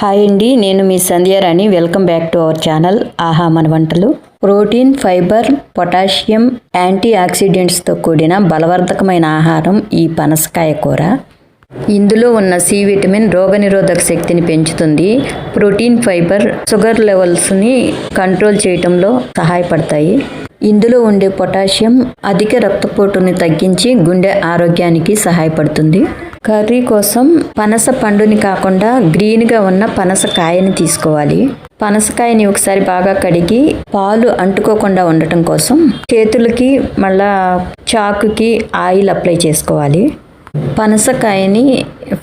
Hi అండి, నేను మీ Sandhyarani. Welcome back to our channel Aha Mana Vantalu. Protein, fibre, potassium, anti ఆక్సిడెంట్స్తో కూడిన బలవర్ధకమైన ఆహారం ఈ పనసకాయ కూర. ఇందులో ఉన్న సి విటమిన్ రోగనిరోధక శక్తిని పెంచుతుంది. ప్రోటీన్, ఫైబర్ షుగర్ లెవెల్స్ని కంట్రోల్ చేయటంలో సహాయపడతాయి. ఇందులో ఉండే పొటాషియం అధిక రక్తపోటుని తగ్గించి గుండె ఆరోగ్యానికి సహాయపడుతుంది. కర్రీ కోసం పనస పండుని కాకుండా గ్రీన్గా ఉన్న పనసకాయని తీసుకోవాలి. పనసకాయని ఒకసారి బాగా కడిగి పాలు అంటుకోకుండా ఉండటం కోసం చేతులకి మళ్ళా చాకుకి ఆయిల్ అప్లై చేసుకోవాలి. పనసకాయని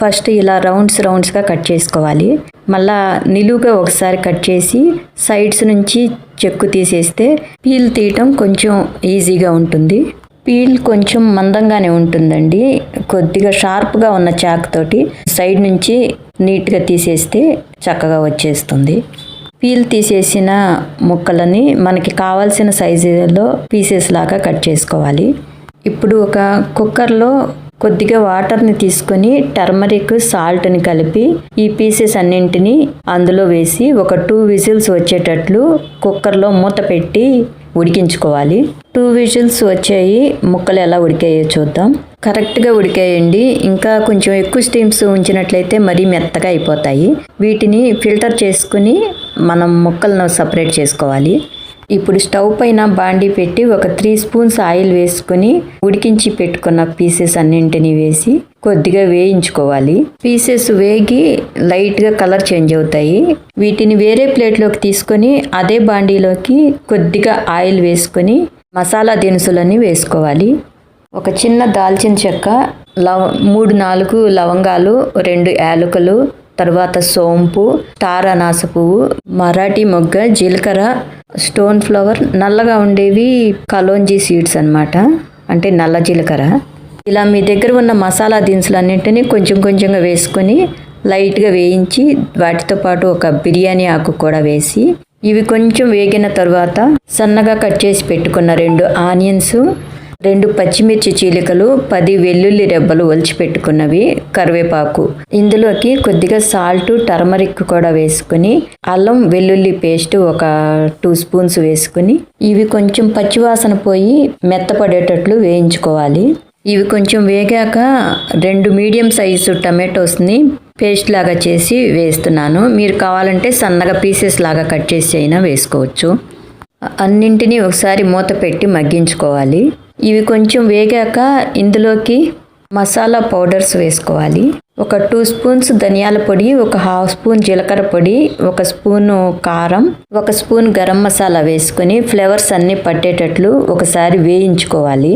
ఫస్ట్ ఇలా రౌండ్స్గా కట్ చేసుకోవాలి. మళ్ళా నిలువుగా ఒకసారి కట్ చేసి సైడ్స్ నుంచి చెక్కు తీసేస్తే పీల్ తీయటం కొంచెం ఈజీగా ఉంటుంది. పీల్ కొంచెం మందంగానే ఉంటుందండి. కొద్దిగా షార్ప్గా ఉన్న చాక్ తోటి సైడ్ నుంచి నీట్గా తీసేస్తే చక్కగా వచ్చేస్తుంది. పీల్ తీసేసిన ముక్కలని మనకి కావాల్సిన సైజులో పీసెస్ లాగా కట్ చేసుకోవాలి. ఇప్పుడు ఒక కుక్కర్లో కొద్దిగా వాటర్ని తీసుకొని టర్మరిక్, సాల్ట్ని కలిపి ఈ పీసెస్ అన్నింటినీ అందులో వేసి ఒక 2 విజిల్స్ వచ్చేటట్లు కుక్కర్లో మూత పెట్టి ఉడికించుకోవాలి. 2 విజిల్స్ వచ్చాయి. ముక్కలు ఎలా ఉడికాయో చూద్దాం. కరెక్ట్గా ఉడికాయండి. ఇంకా కొంచెం ఎక్కువ స్టీమ్స్ ఉంచినట్లయితే మరీ మెత్తగా అయిపోతాయి. వీటిని ఫిల్టర్ చేసుకుని మనం ముక్కలను సపరేట్ చేసుకోవాలి. ఇప్పుడు స్టవ్ పైన బాండీ పెట్టి ఒక 3 స్పూన్స్ ఆయిల్ వేసుకుని ఉడికించి పెట్టుకున్న పీసెస్ అన్నింటినీ వేసి కొద్దిగా వేయించుకోవాలి. పీసెస్ వేగి లైట్గా కలర్ చేంజ్ అవుతాయి. వీటిని వేరే ప్లేట్లోకి తీసుకొని అదే బాండీలోకి కొద్దిగా ఆయిల్ వేసుకొని మసాలా దినుసులని వేసుకోవాలి. ఒక చిన్న దాల్చిన చెక్క, 3-4 లవంగాలు, 2 యాలకులు, తర్వాత సోంపు, స్టార్ అనాస పువ్వు, మరాఠీ మొగ్గ, జీలకర్ర, స్టోన్ ఫ్లవర్, నల్లగా ఉండేవి కలోంజీ సీడ్స్ అన్నమాట, అంటే నల్ల జీలకర్ర. ఇలా మీ దగ్గర ఉన్న మసాలా దినుసులు అన్నింటినీ కొంచెంగా వేసుకొని లైట్గా వేయించి వాటితో పాటు ఒక బిర్యానీ ఆకు కూడా వేసి ఇవి కొంచెం వేగిన తర్వాత సన్నగా కట్ చేసి పెట్టుకున్న 2 ఆనియన్స్, 2 పచ్చిమిర్చి చీలికలు, 10 వెల్లుల్లి రెబ్బలు ఒలిచి పెట్టుకున్నవి, కరివేపాకు, ఇందులోకి కొద్దిగా సాల్ట్, టర్మరిక్ కూడా వేసుకుని అల్లం వెల్లుల్లి పేస్ట్ ఒక 2 స్పూన్స్ వేసుకుని ఇవి కొంచెం పచ్చివాసన పోయి మెత్తపడేటట్లు వేయించుకోవాలి. ఇవి కొంచెం వేగాక 2 మీడియం సైజు టమాటోస్ని పేస్ట్ లాగా చేసి వేస్తున్నాను. మీరు కావాలంటే సన్నగా పీసెస్ లాగా కట్ చేసి అయినా వేసుకోవచ్చు. అన్నింటినీ ఒకసారి మూత పెట్టి మగ్గించుకోవాలి. ఇవి కొంచెం వేగాక ఇందులోకి మసాలా పౌడర్స్ వేసుకోవాలి. ఒక 2 స్పూన్స్ ధనియాల పొడి, ఒక 1/2 స్పూన్ జీలకర్ర పొడి, 1 స్పూను కారం, 1 స్పూన్ గరం మసాలా వేసుకొని ఫ్లేవర్స్ అన్నీ పట్టేటట్లు ఒకసారి వేయించుకోవాలి.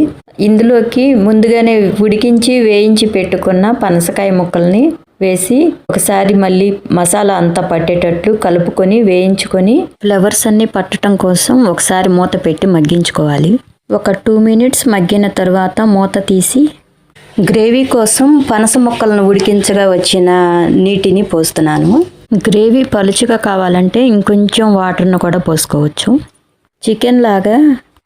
ఇందులోకి ముందుగానే ఉడికించి వేయించి పెట్టుకున్న పనసకాయ ముక్కల్ని వేసి ఒకసారి మళ్ళీ మసాలా అంతా పట్టేటట్లు కలుపుకొని వేయించుకొని ఫ్లేవర్స్ అన్నీ పట్టడం కోసం ఒకసారి మూత పెట్టి మగ్గించుకోవాలి. ఒక 2 మినిట్స్ మగ్గిన తర్వాత మూత తీసి గ్రేవీ కోసం పనస ముక్కలను ఉడికించగా వచ్చిన నీటిని పోస్తున్నాను. గ్రేవీ పలుచగా కావాలంటే ఇంకొంచెం వాటర్ను కూడా పోసుకోవచ్చు. చికెన్ లాగా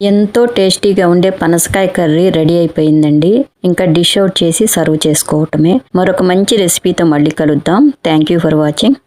ఎంతో టేస్టీగా ఉండే పనసకాయ కర్రీ రెడీ అయిపోయిందండి. ఇంకా డిష్ అవుట్ చేసి సర్వ్ చేసుకోవటమే. మరొక మంచి రెసిపీతో మళ్ళీ కలుద్దాం. Thank you for watching.